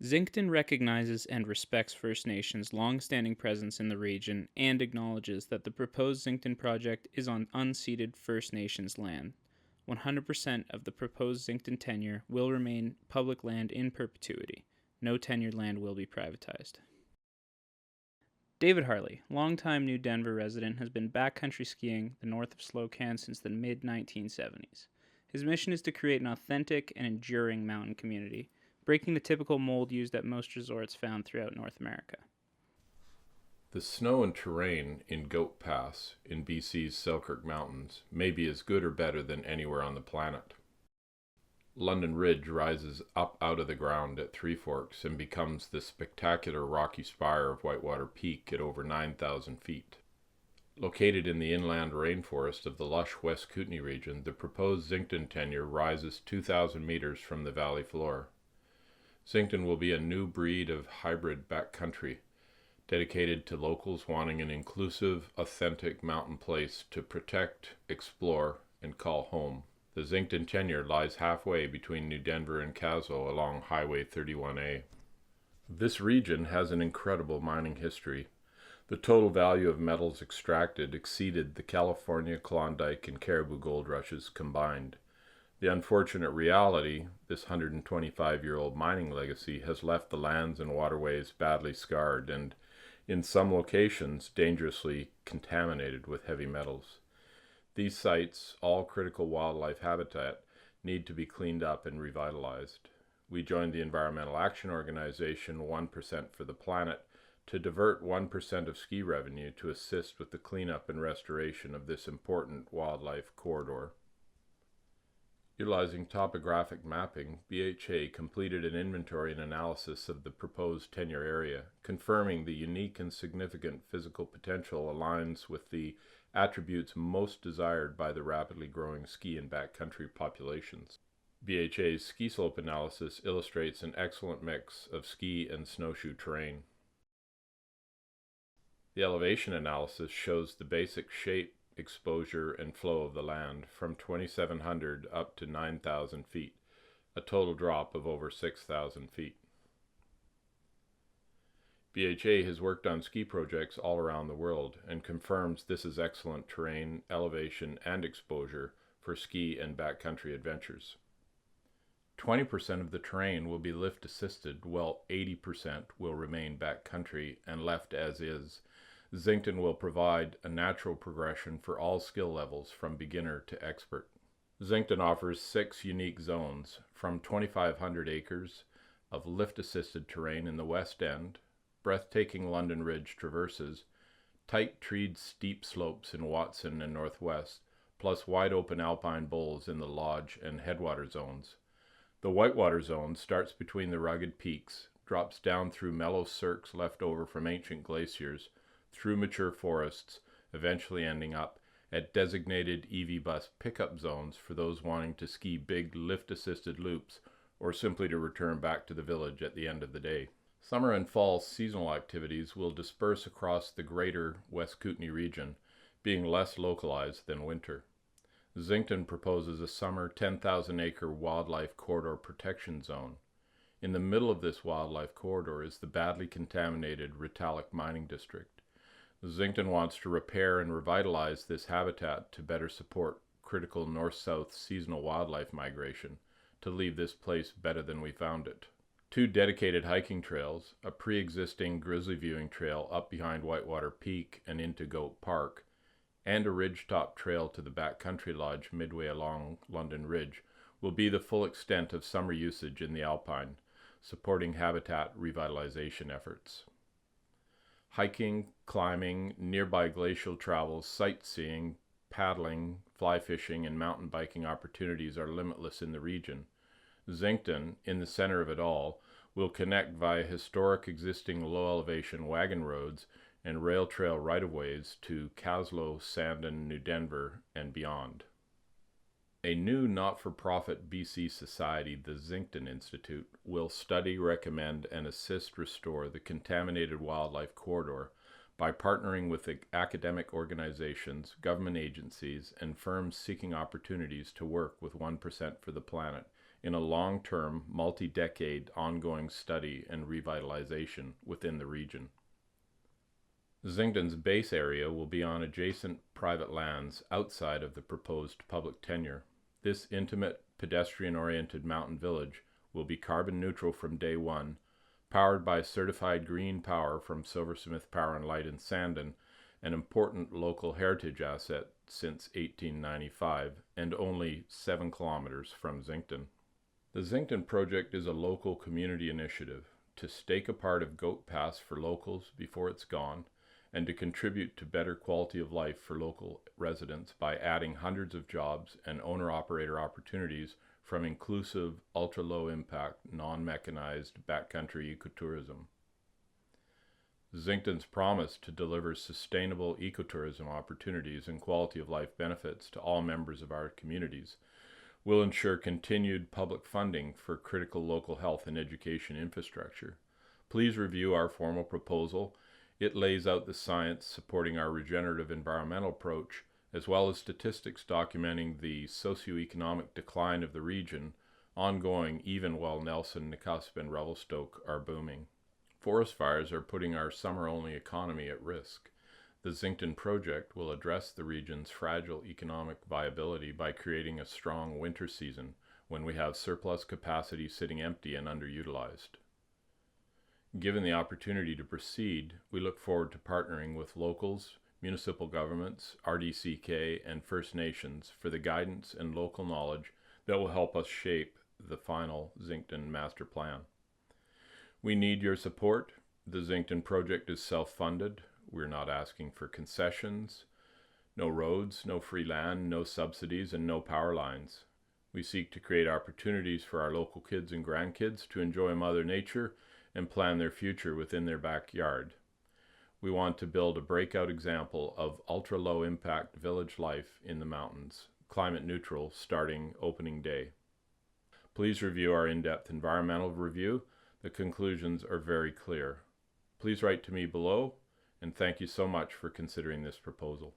Zincton recognizes and respects First Nations' long-standing presence in the region and acknowledges that the proposed Zincton Project is on unceded First Nations land. 100% of the proposed Zincton tenure will remain public land in perpetuity. No tenured land will be privatized. David Harley, longtime New Denver resident, has been backcountry skiing the north of Slocan since the mid-1970s. His mission is to create an authentic and enduring mountain community, breaking the typical mold used at most resorts found throughout North America. The snow and terrain in Goat Pass in BC's Selkirk Mountains may be as good or better than anywhere on the planet. London Ridge rises up out of the ground at Three Forks and becomes the spectacular rocky spire of Whitewater Peak at over 9,000 feet. Located in the inland rainforest of the lush West Kootenay region, the proposed Zincton tenure rises 2,000 meters from the valley floor. Zincton will be a new breed of hybrid backcountry, dedicated to locals wanting an inclusive, authentic mountain place to protect, explore, and call home. The Zincton tenure lies halfway between New Denver and Kaslo along Highway 31A. This region has an incredible mining history. The total value of metals extracted exceeded the California, Klondike, and Caribou gold rushes combined. The unfortunate reality, this 125-year-old mining legacy has left the lands and waterways badly scarred and, in some locations, dangerously contaminated with heavy metals. These sites, all critical wildlife habitat, need to be cleaned up and revitalized. We joined the environmental action organization 1% for the Planet to divert 1% of ski revenue to assist with the cleanup and restoration of this important wildlife corridor. Utilizing topographic mapping, BHA completed an inventory and analysis of the proposed tenure area, confirming the unique and significant physical potential aligns with the attributes most desired by the rapidly growing ski and backcountry populations. BHA's ski slope analysis illustrates an excellent mix of ski and snowshoe terrain. The elevation analysis shows the basic shape, exposure, and flow of the land from 2,700 up to 9,000 feet, a total drop of over 6,000 feet. BHA has worked on ski projects all around the world and confirms this is excellent terrain, elevation, and exposure for ski and backcountry adventures. 20% of the terrain will be lift assisted, while 80% will remain backcountry and left as is. Zincton will provide a natural progression for all skill levels from beginner to expert. Zincton offers 6 unique zones, from 2,500 acres of lift-assisted terrain in the west end, breathtaking London Ridge traverses, tight treed steep slopes in Watson and Northwest, plus wide-open alpine bowls in the Lodge and Headwater zones. The Whitewater zone starts between the rugged peaks, drops down through mellow cirques left over from ancient glaciers, through mature forests, eventually ending up at designated EV bus pickup zones for those wanting to ski big lift-assisted loops or simply to return back to the village at the end of the day. Summer and fall seasonal activities will disperse across the greater West Kootenay region, being less localized than winter. Zincton proposes a summer 10,000-acre wildlife corridor protection zone. In the middle of this wildlife corridor is the badly contaminated Ritalik mining district. Zincton wants to repair and revitalize this habitat to better support critical north-south seasonal wildlife migration, to leave this place better than we found it. 2 dedicated hiking trails, a pre-existing grizzly viewing trail up behind Whitewater Peak and into Goat Park, and a ridgetop trail to the backcountry lodge midway along London Ridge will be the full extent of summer usage in the Alpine, supporting habitat revitalization efforts. Hiking, climbing, nearby glacial travels, sightseeing, paddling, fly fishing, and mountain biking opportunities are limitless in the region. Zincton, in the center of it all, will connect via historic existing low-elevation wagon roads and rail trail right-of-ways to Kaslo, Sandon, New Denver, and beyond. A new not-for-profit BC society, the Zincton Institute, will study, recommend, and assist restore the contaminated wildlife corridor by partnering with academic organizations, government agencies, and firms seeking opportunities to work with 1% for the Planet in a long-term, multi-decade ongoing study and revitalization within the region. Zincton's base area will be on adjacent private lands outside of the proposed public tenure. This intimate, pedestrian-oriented mountain village will be carbon neutral from day one, powered by certified green power from Silversmith Power and Light in Sandon, an important local heritage asset since 1895 and only 7 kilometers from Zincton. The Zincton Project is a local community initiative to stake a part of Goat Pass for locals before it's gone, and to contribute to better quality of life for local residents by adding hundreds of jobs and owner-operator opportunities from inclusive, ultra-low impact, non-mechanized backcountry ecotourism. Zincton's promise to deliver sustainable ecotourism opportunities and quality of life benefits to all members of our communities will ensure continued public funding for critical local health and education infrastructure. Please review our formal proposal. It lays out the science supporting our regenerative environmental approach, as well as statistics documenting the socioeconomic decline of the region, ongoing even while Nelson, Nakusp, and Revelstoke are booming. Forest fires are putting our summer-only economy at risk. The Zincton Project will address the region's fragile economic viability by creating a strong winter season when we have surplus capacity sitting empty and underutilized. Given the opportunity to proceed, we look forward to partnering with locals, municipal governments, RDCK, and First Nations for the guidance and local knowledge that will help us shape the final Zincton Master Plan. We need your support. The Zincton Project is self-funded. We're not asking for concessions, no roads, no free land, no subsidies, and no power lines. We seek to create opportunities for our local kids and grandkids to enjoy Mother Nature and plan their future within their backyard. We want to build a breakout example of ultra-low impact village life in the mountains, climate neutral, starting opening day. Please review our in-depth environmental review. The conclusions are very clear. Please write to me below, and thank you so much for considering this proposal.